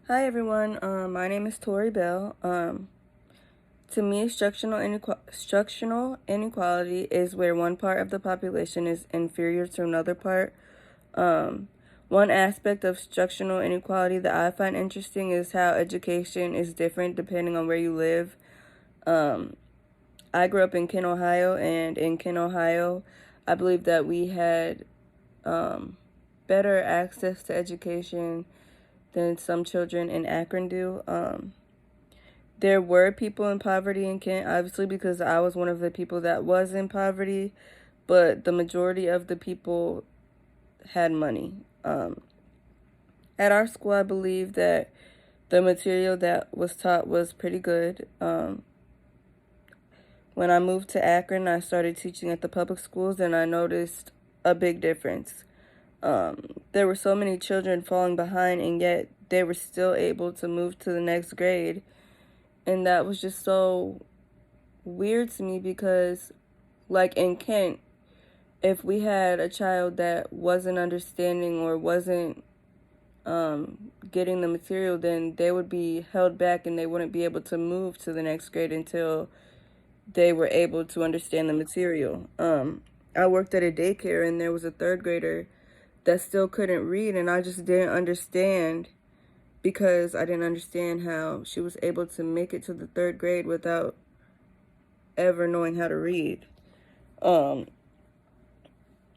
Hi everyone, my name is Tori Bell. To me, structural inequality is where one part of the population is inferior to another part. Um, One aspect of structural inequality that I find interesting is how education is different depending on where you live. Um, I grew up in Kent, Ohio, and in Kent, Ohio, I believe that we had better access to education than some children in Akron do. There were people in poverty in Kent, obviously, because I was one of the people that was in poverty, but the majority of the people had money. At our school, I believe that the material that was taught was pretty good. When I moved to Akron, I started teaching at the public schools, and I noticed a big difference. There were so many children falling behind, and yet they were still able to move to the next grade. And that was just so weird to me because, like in Kent, if we had a child that wasn't understanding or wasn't getting the material, then they would be held back and they wouldn't be able to move to the next grade until they were able to understand the material. I worked at a daycare and there was a third grader that still couldn't read, and I just didn't understand because I didn't understand how she was able to make it to the third grade without ever knowing how to read. Um,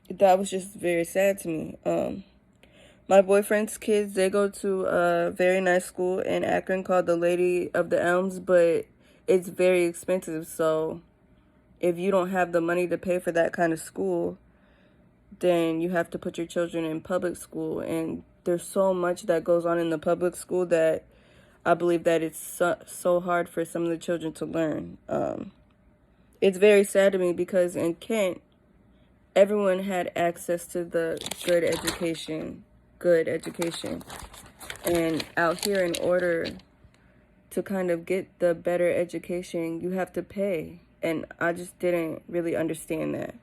that was just very sad to me. My boyfriend's kids, they go to a very nice school in Akron called the Lady of the Elms, but it's very expensive. So if you don't have the money to pay for that kind of school, then you have to put your children in public school. And there's so much that goes on in the public school that I believe that it's so hard for some of the children to learn. It's very sad to me because in Kent, everyone had access to the good education. And out here, in order to kind of get the better education, you have to pay. And I just didn't really understand that.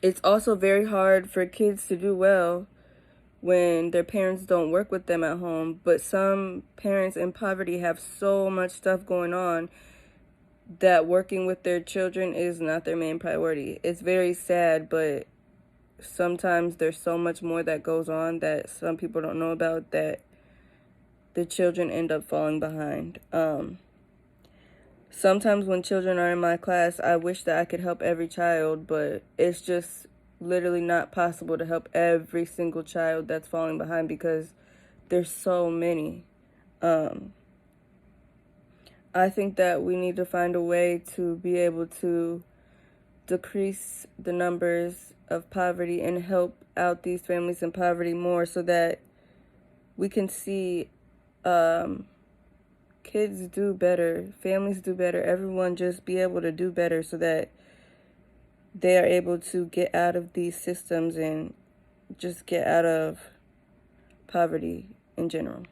It's also very hard for kids to do well when their parents don't work with them at home. But some parents in poverty have so much stuff going on that working with their children is not their main priority. It's very sad, but sometimes there's so much more that goes on that some people don't know about that the children end up falling behind. Sometimes when children are in my class, I wish that I could help every child, but it's just literally not possible to help every single child that's falling behind because there's so many. I think that we need to find a way to be able to decrease the numbers of poverty and help out these families in poverty more so that we can see kids do better, families do better, everyone just be able to do better so that they are able to get out of these systems and just get out of poverty in general.